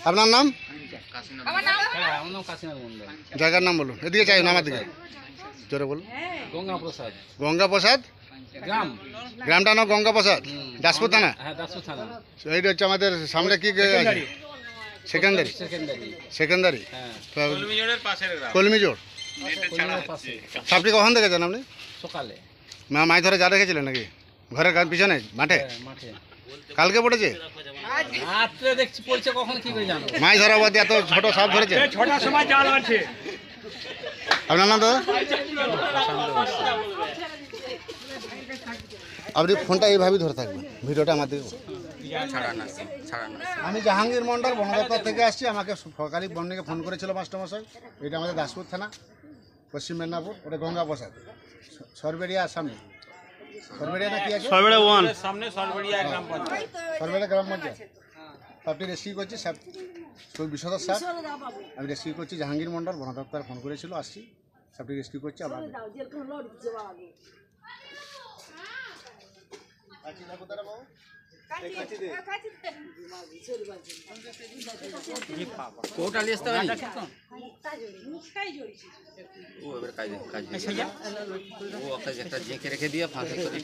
আপনার নাম? জায়গার নাম বলুন। এদিকে চাই না, আমার দিকে জোরে বলুন। গঙ্গা প্রসাদ। গঙ্গা প্রসাদ গ্রাম, গ্রামটা নাম গঙ্গা প্রসাদ, দাসপুর থানা। হ্যাঁ দাসপুর থানা। এইটা হচ্ছে আমাদের সামনে কি আছে? সেকেন্ডারি। সেকেন্ডারি কলমিজোড়। আপনি কখন দেখেছেন? আপনি সকালে মাছ ধরে যা রেখেছিলেন নাকি ঘরের পিছনে মাঠে? মাঠে কালকে পড়েছে রাত্রে দেখছি পড়ছে, কখন কি করে জানো? মাছ ধরা বাদ এত ছোট সাপ ধরেছে? ছটার সময় জাল আছে। আপনার নাম দাদা? আপনি ফোনটা এইভাবেই ধরে থাকবেন, ভিডিওটা আমার দিকে। আমি জাহাঙ্গীর মন্ডল বন দপ্তর থেকে আসছি। আমাকে সরকারি বন্যকে ফোন করেছিল মাস্টারমশাই। এটা আমাদের দাসপুর থানা, পশ্চিম মেদিনীপুর। ওটা গঙ্গা প্রসাদ, সরবেরিয়ার সামনে। সরবেরিয়া না কি আছে? সরবেরিয়া ওয়ান সামনে সরবেরিয়া গ্রাম পঞ্চায়েত। সরবেরিয়া গ্রাম পঞ্চায়েত। আপনি রেস্কিউ করছি স্যার, বিশদ স্যার। আমি রেস্কিউ করছি জাহাঙ্গীর মন্ডল বন দপ্তর ফোন করেছিল, আসছি সাপটি রেস্কিউ করছি। আবার রেখে দিয়ে ফাঁসি করে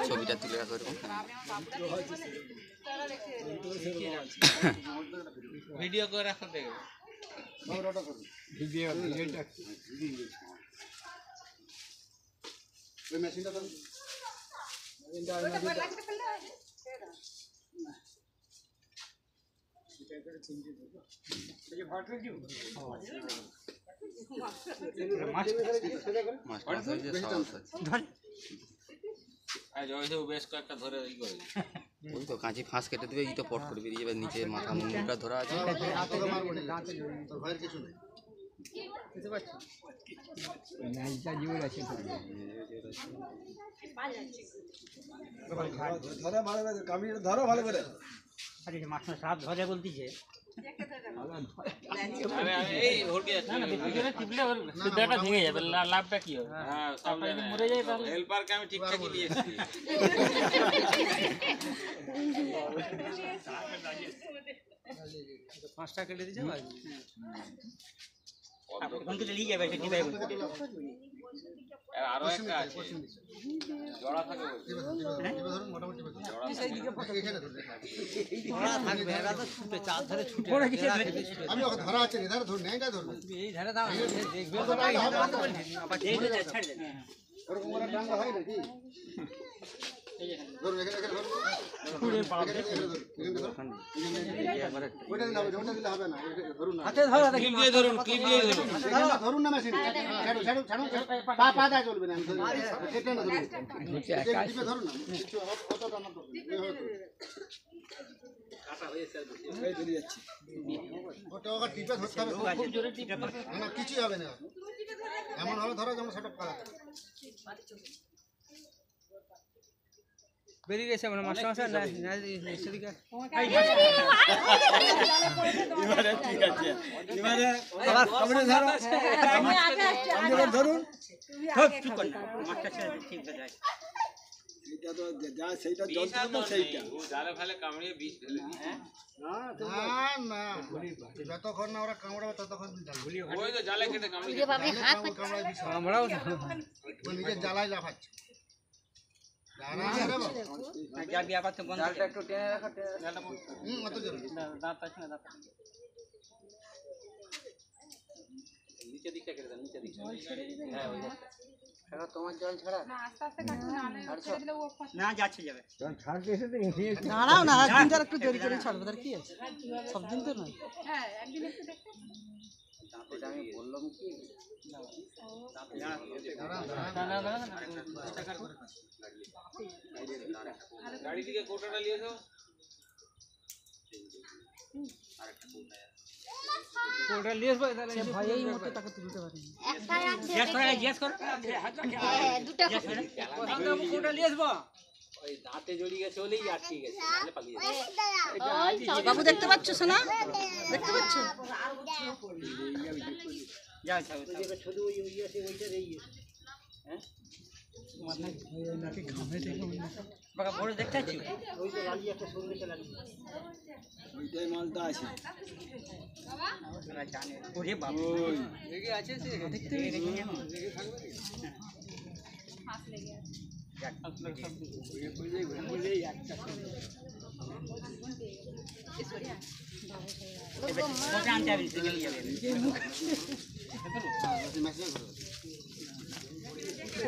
ছবিটা তুলে রাখো এরকম। ভিডিও করে রাখো, দেখবে ওই তো কাঁচি ফাঁস কেটে দেবে, এই তো পট করে বেরিয়ে যাবে নিচে, মাথা মুন্ডুটা ধরা আছে। ধরো ভালো করে। মাছ সাপ ধরে বলতেছে ভেঙে যাবে, লাভটা কি হবে? মরে যায় তাহলে হেল্পারকে আমি ঠিকঠাকই দিয়েছি। পাঁচটা কেটে দিয়েছে নিয়ে যাবে। আরো একটা আছে, জড়া থাকে আমি ওকে ধরা আছে, এধারে ধরুন, এটাই ধরুন, এই ধারে দাও, দেখবে ওরকম করে ডাঙ্গা হয় নাকি? ধরুন এখানে ধরুন, ওইটা দিলে হবে, ওটা দিলে হবে না, ধরুন না, হাতে ধরো, ক্লিপ দিয়ে ধরুন, ক্লিপ দিয়ে ধরুন, ধরুন না মেশিন, ছাড়ুন ছাড়ুন ছাড়ুন, পা দেওয়া চলবে না, আমি ধরুন সেটা না, ধরুন টিপে ধরুন না, অতটা না ধরুন, কাটা হয়ে স্যার এই ধরে যাচ্ছে, ওটা ওকে টিপে ধরতে হবে, খুব জোরে টিপে না, কিছুই হবে না, এমন ভাবে ধরো যেমন সেটা করা বেরিয়ে গেছে মানে মাস্টার মাস্টার না সেদিকে এবারে ঠিক আছে, এবারে আবার সামনে ধরো, সামনে ধরুন, সব ঠিক করে মাস্টার সাহেব ঠিক আছে। এটা তো যা সেইটা যন্ত্র তো সেইটা ও জালে ফেলে কামড়িয়ে বিষ ঢেলে দিই। না না যতক্ষণ না ওরা কামড়াবে ততক্ষণ ওই তো জালে কেটে কামড়িয়ে কামড়ায় বিষ, আমরাও নিজে জ্বালায় লাফাচ্ছে। তোমার জল ছাড়া না যাচ্ছে যাবে, দাঁড়াও না, একদিন যারা একটু দেরি করে ছাড়বে, তার কি আছে, সব দিন তো নয়। আমি বললাম কি গাড়ি থেকে কোটাটা নিয়ে যাও, কোটা নিয়ে আসবো তাহলে ভাই এই মুহূর্তে তাকে তুলতে পারিনি। কোটা নিয়ে আসবো, ওই দাঁতে জড়িয়ে গেছে বলেই আটকে গেছে, নাহলে পালিয়ে যাবে। বাবু দেখতে পাচ্ছ সোনা, দেখতে পাচ্ছ? যা শুধু ওই আছে ওইটার এই ওইটাই মালটা আছে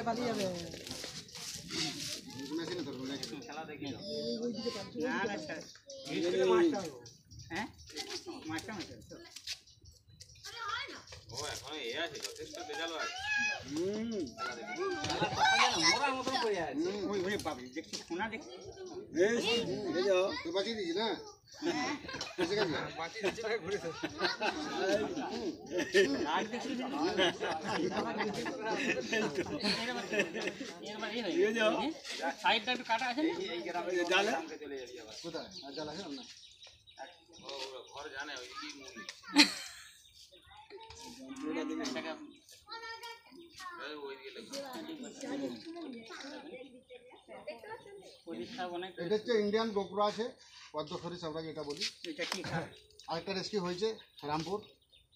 পালিয়ে যাবে মেশিনে ধরুন বাঁচিয়ে দিয়েছি না সাইডটা একটু কাটা আছে কোথায় আর জাল আছে না এটা হচ্ছে ইন্ডিয়ান গোকুরা আছে পদ্মখরিস আমরা যেটা বলি আরেকটা রেস্কিউ হয়েছে রামপুর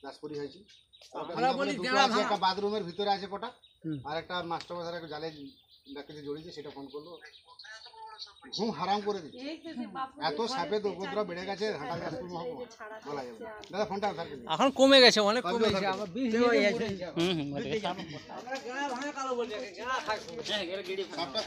দাসপুরি হয়েছে একটা বাথরুমের ভিতরে আছে কটা আর একটা মাস্টার বাজার একটা জালে ডাকিতে জড়িয়েছে সেটা ফোন করলো ঘুম হারাম করে দিচ্ছে এত সাপের উপদ্রব বেড়ে গেছে হাঁটা গাছ বলা যাবে দাদা ফোনটা এখন কমে গেছে অনেক কমে গেছে সাপটা